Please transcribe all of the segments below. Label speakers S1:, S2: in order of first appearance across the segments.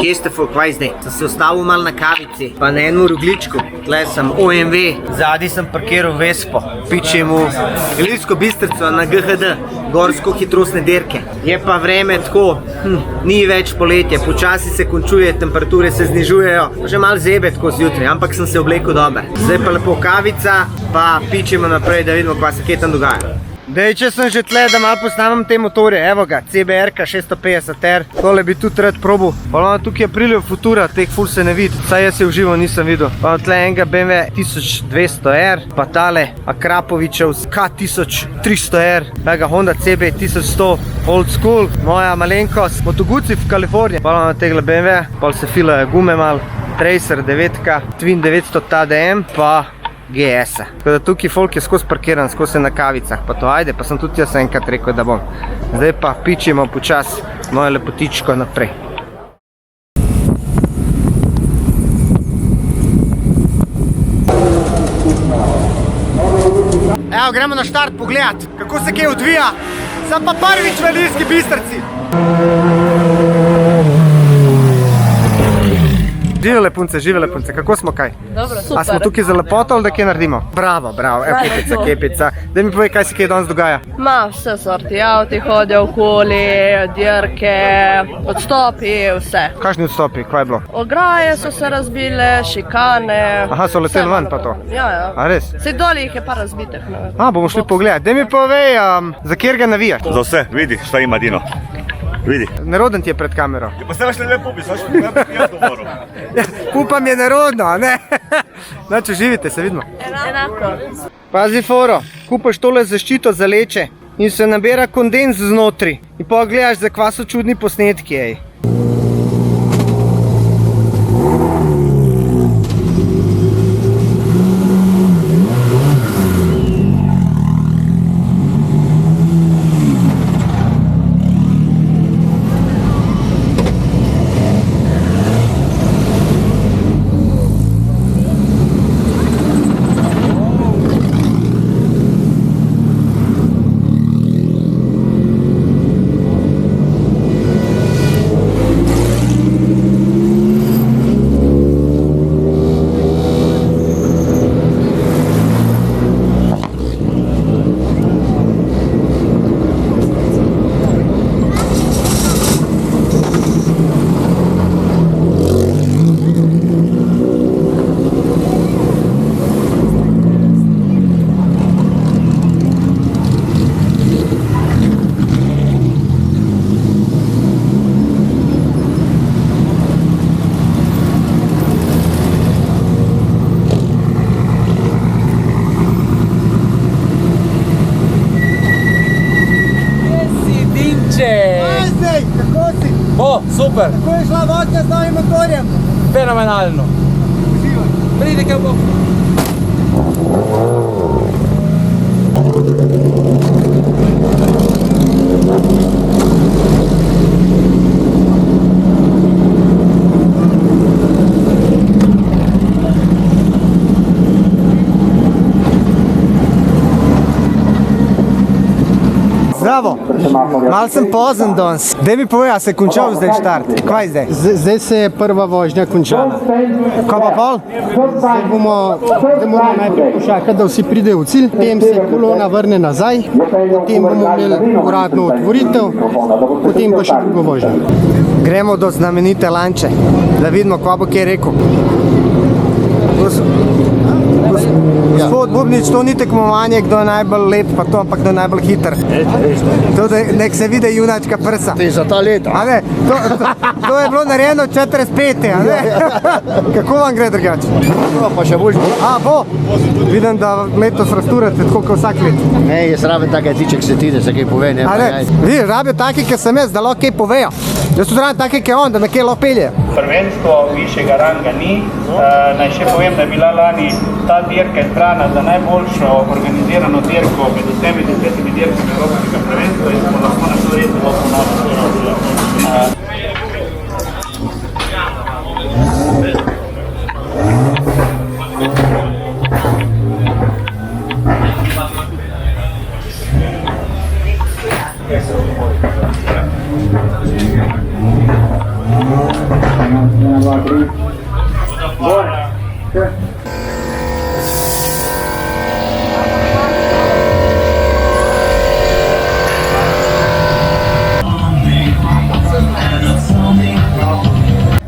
S1: Kje ste folk, kaj zdaj? Sem se ustavil malo na kavici, pa na enem rogličku. Tle sem OMV, zadnji sem parkiral Vespo. Pičem v Ilirsko Bistrico na GHD, gorsko hitrostne dirke. Je pa vreme tako, ni več poletje, počasi se končuje, temperature se znižujejo. Že malo zebe tako zjutraj, ampak sem se oblekel dober. Zdaj pa lepo kavica, pa pičemo naprej, da vidimo, kaj se kje tam dogaja. Dej, če sem že tle, da malo posnamem te motorje, evo ga, CBR-ka 650R, tole bi tudi rad probal. Pa tukaj je Aprilio Futura, teh ful se ne vidi, saj jaz se v živo nisem videl. Pa tle enega BMW 1200R, pa tale Akrapovičev K1300R, tega Honda CB 1100 Old School, moja malenkost, Motoguci v Kaliforniji. Pa tegle BMW, pa se filajo gume malo, Tracer 9-ka, Twin 900 TDM, pa GS-a. Tako da tukaj folk je skozi parkiran, skozi na kavicah, pa to ajde, pa sem tudi jaz enkrat rekel, da bom. Zdaj pa pičimo počas mojo lepotičko naprej. Evo, gremo na štart pogledat, kako se kaj odvija. Sem pa prvič v Ilirski Bistrici. Živele punce, kako smo kaj?
S2: Dobro, super.
S1: A smo tukaj za lepoto ali da kaj naredimo? Bravo, kepica. Daj mi povej, kaj se kaj danes dogaja.
S2: Ma, vse sorti avti hodijo okoli, dirke, odstopi, vse.
S1: Kakšni odstopi, kaj je bilo?
S2: Ograje so se razbile, šikane.
S1: Aha, so leteli ven pa to?
S2: Ja.
S1: A res?
S2: Sej doli jih je pa razbitih.
S1: Bomo šli pogledat. Daj mi povej, za kjer ga navijaš?
S3: Za vse, vidi, šta ima Dino. Vidi.
S1: Neroden ti je pred kamero.
S3: Pa se vaš ne pupi, saš mi ne domoru.
S1: Pupam je nerodno, ne? Znači, živite, se vidimo.
S2: Enako.
S1: Pazi foro, kupaš tole zaščito za leče in se nabira kondens znotri. In pa gledaš, za kva so čudni posnetki, ej.
S4: Super!
S1: Kako je šla vožnja z novim motorjem?
S4: Fenomenalno! Pridi kaj bo!
S1: Zdravo, malo sem pozen danes. Daj mi povej, a se je končal zdaj štart? Kaj zdaj?
S5: Zdaj se je prva vožnja končala.
S1: Kaj pa pol?
S5: Zdaj moramo najprej počakati, da vsi pridejo v cilj, potem se kolona vrne nazaj, potem bomo imeli uradno otvoritev, potem pa še drugo vožnjo.
S1: Gremo do znamenite Lanče, da vidimo, kaj bo kaj rekel. Gospod Bubnič, to ni tekmovanje, kdo je najbolj lep, pa to, ampak kdo je najbolj hiter. To, nek se vide junačka prsa.
S5: To je za ta leta.
S1: A ne, to je bilo narejeno 45, a ne? Kako vam gre drugače?
S5: Pa še bolj.
S1: Bo. Vidim, da letos rasturate tako kot vsak let.
S5: Ne, jaz rabim take tiček setine, se kaj pove, ne?
S1: A ne, vi rabijo taki, ki sem jaz, da lahko kaj povejo. Jaz tudi rabim taki, ki on, da me kaj lahko pelje.
S6: Prvenstvo višjega ranga ni. Naj še povem, da je bila lani ta dirka izbrana za najboljšo organizirano dirko med vsemi 10 dirkami Evropskega prvenstva in smo lahko na to res zelo ponosni.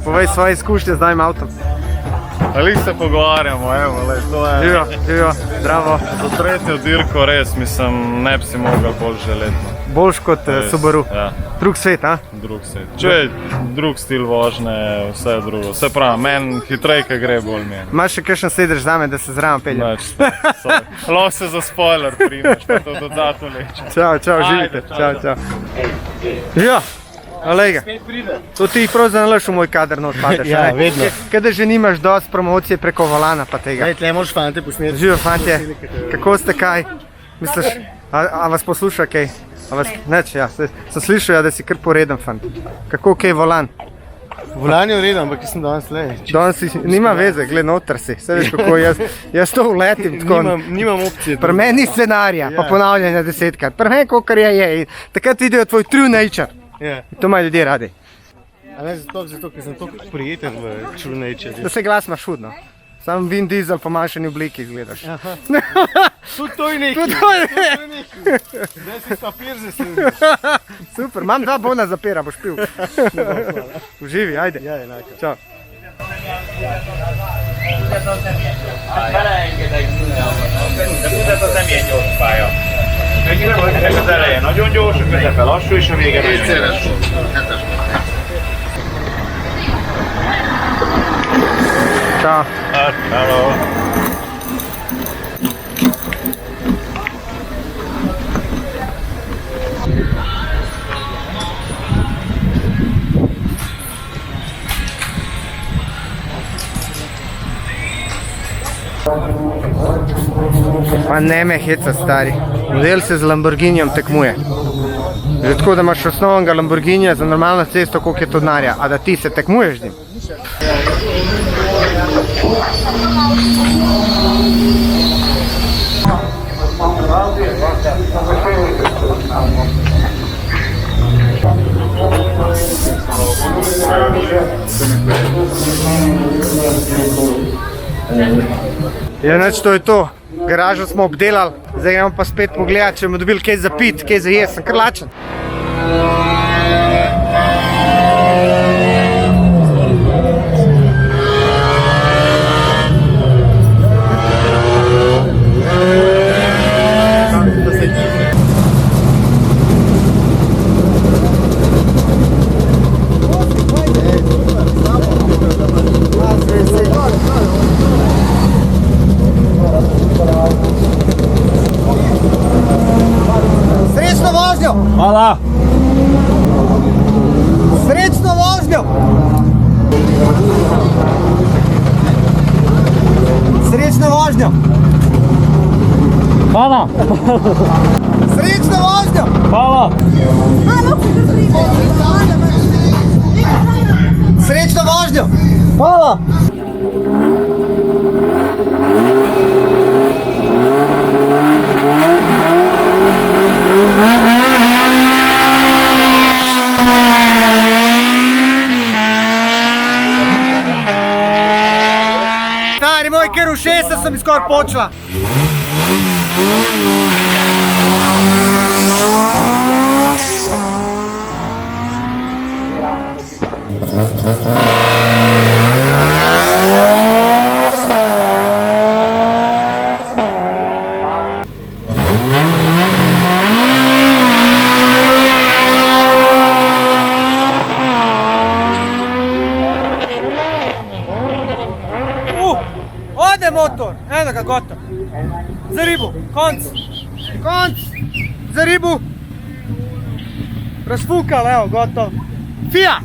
S1: Povej svoje izkušnje z novim avtom.
S7: Ali se pogovarjamo, evo, le, to je
S1: Živijo, živijo, zdravo.
S7: za tretjo dirko res, mislim, ne bi si mogel bolj želeti.
S1: Boljš kot
S7: Res,
S1: Subaru.
S7: Ja,
S1: Drug svet, a?
S7: drug svet. Če je drug stil vožnje, vse drugo. Vse pravi, meni hitrejka gre bolj mi.
S1: Imaš še kakšen sedež zame, da se zraven peljem?
S7: Lahko se za spoiler primeš, pa to dodatno leče.
S1: Čau, čau, živite. Čau, čau. Živijo. Alejga, to ti prav zanalaš v moj kader not padeš,
S5: Ja, vedno.
S1: Kada že nimaš dosti promocije preko volana pa tega.
S5: Tle moraš fante posneti.
S1: Živijo fantje, kako ste kaj? Misliš, a vas posluša kaj? Neč, ja, sem slišal, da si kar poreden fant. Kako kaj volan?
S5: Volan je v redu, ampak jaz sem danes le.
S1: Danes si, nima veze, gled noter si, vse veš kako jaz to uletim tako.
S5: Nimam opcije.
S1: Pri meni ni scenarija, pa ponavljanja 10-krat. Pri meni kakor je. In takrat vidijo tvoj true nature.
S5: Ja.
S1: To imajo ljudje radi.
S5: A ne zato, ker sem toliko prijeten v true nature.
S1: Da se glas imaš hudno. Sam Vin Diesel po manjšani obliki izgledaš.
S5: Tudi to je nekaj.
S1: Tudi to je nekaj.
S5: Zdaj si papir zasledil.
S1: Super, imam 2 bona za pera, boš pil. Uživi, ajde.
S5: Ja, enako.
S1: Čau.
S6: Az eleje nagyon gyors, a közepe lassú, és a vége nagyon gyors.
S1: Čau.
S7: Hello.
S1: Pa ne me heca, stari. Model se z Lamborghinijem tekmuje. Že tako, da imaš osnovnega Lamborghinija za normalno cesto, koliko je to denarja, a da ti se tekmuješ z njim. Ja, neč, to je to. Garažo smo obdelali, zdaj gremo pa spet pogledati, če bomo dobili kaj za pit, kaj za jesti, sem kar lačen. Srečno vožnjo!
S4: Hvala.
S1: Srečno vožnjo! Srečno vožnjo!
S4: Hvala.
S1: Srečno vožnjo!
S4: Hvala.
S1: Srečno vožnjo!
S4: Hvala.
S1: Stari moj, ker v 6 sem skoraj počela. Ode motor, eno ga gotovo. Za ribu, konc. Konc, za ribu. Razfukal, evo, gotovo. Fiat.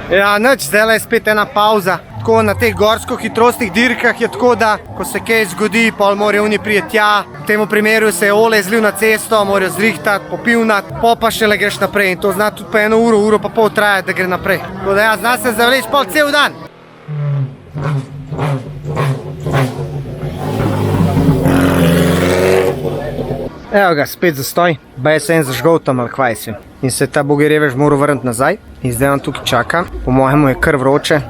S1: Ja, nič, zdaj je spet ena pauza. Tako na teh gorsko hitrostnih dirkah je tako, da ko se kaj zgodi, pol morajo oni priti tja. V tem primeru se je olej zlil na cesto, morajo zrihtati, popivnati, pa šele greš naprej. In to zna tudi pa 1 uro, uro pa pol trajati, da gre naprej. Tako da ja, zna se zavleči pol cel dan. Evo ga, spet zastoj. Baj se en zažgal tam ali kvaj si. In se ta bogi revež moral vrniti nazaj. In zdaj on tukaj čaka. Po mojemu je kar vroče.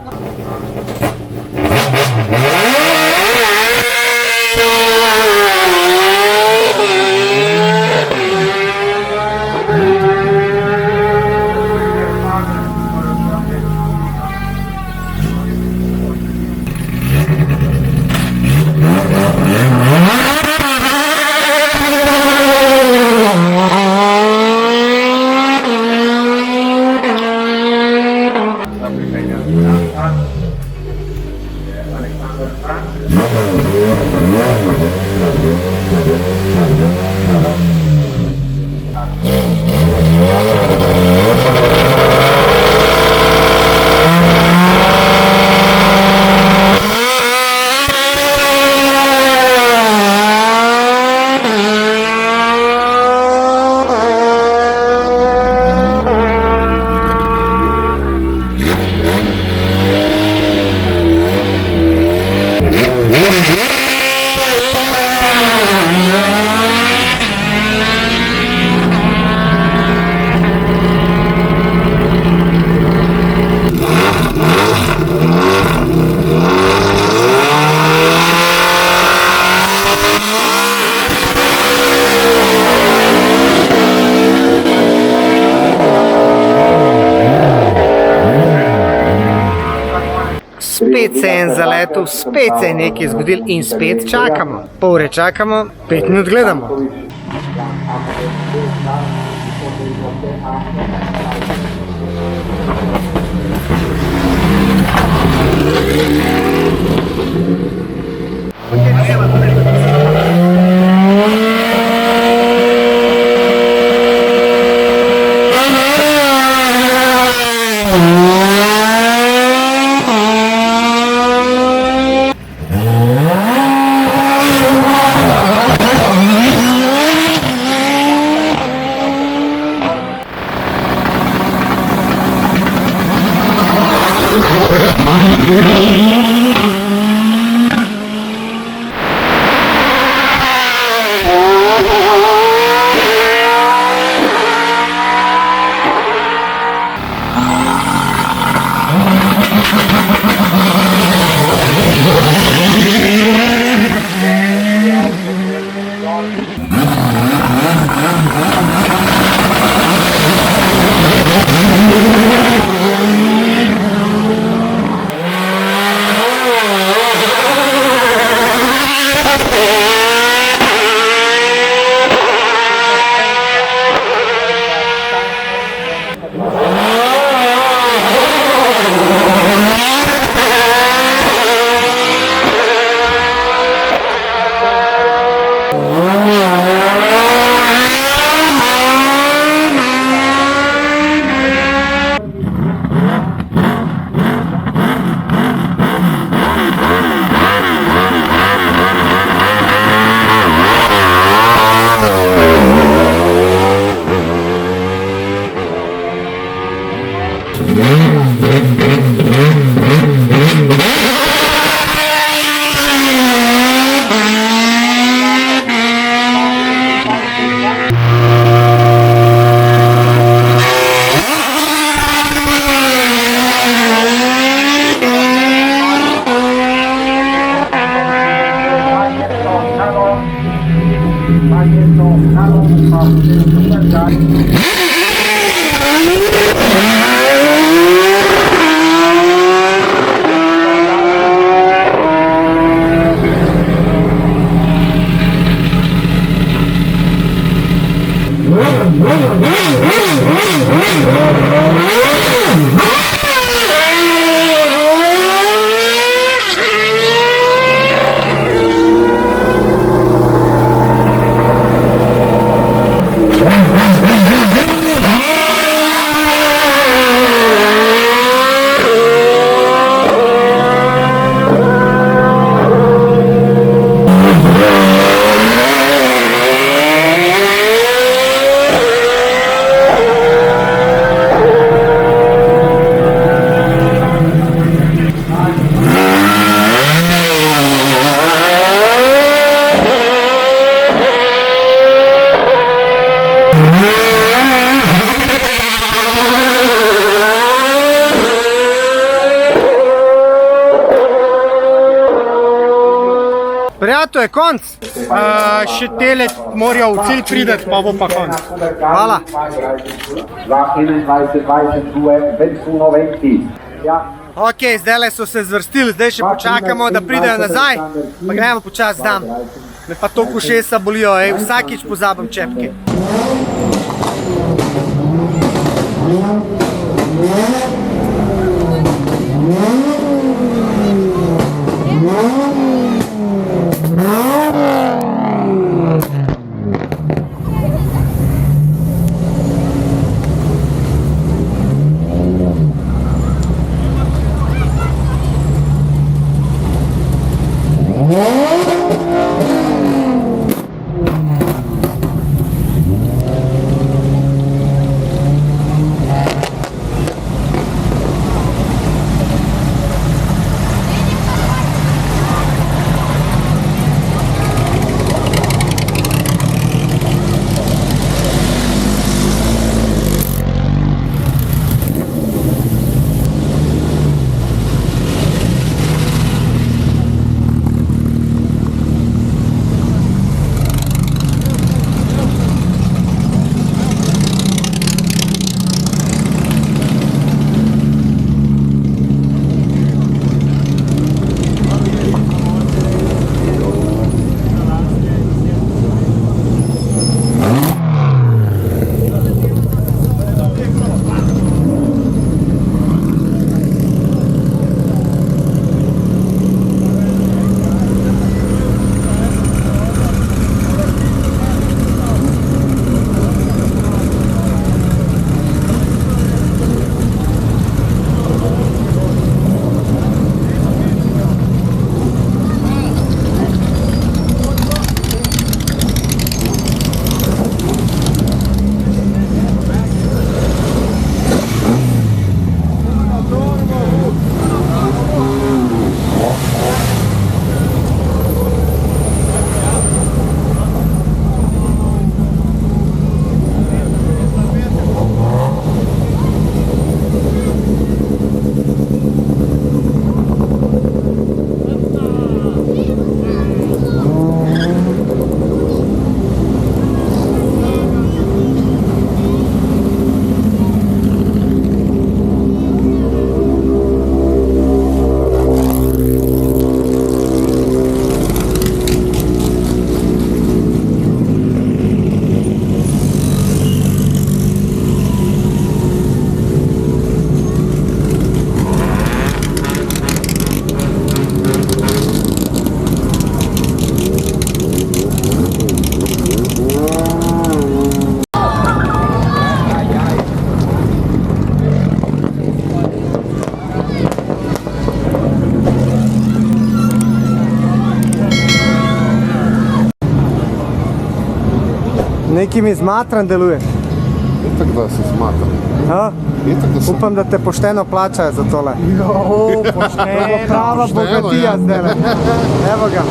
S1: Spet se je en zaletel, spet se je nekaj zgodil in spet čakamo. Pol ure čakamo, 5 minut gledamo. Prijatelj, je konc.
S5: Še tele morajo v cilj prideti, pa bo pa konc.
S1: Hvala.
S8: 21-22,
S1: Ok, zdaj so se zvrstili, zdaj še počakamo, da pridejo nazaj, pa gremo počasi tam. Me pa toliko ušesa bolijo, vsakič pozabim čepke. Neki mi zmatran deluje.
S9: Itak da se smatram.
S1: Ja?
S9: Itak da se...
S1: Upam, da te pošteno plačajo za tole.
S2: Jo, pošteno.
S1: Prava bogatija zdaj. Evo ga.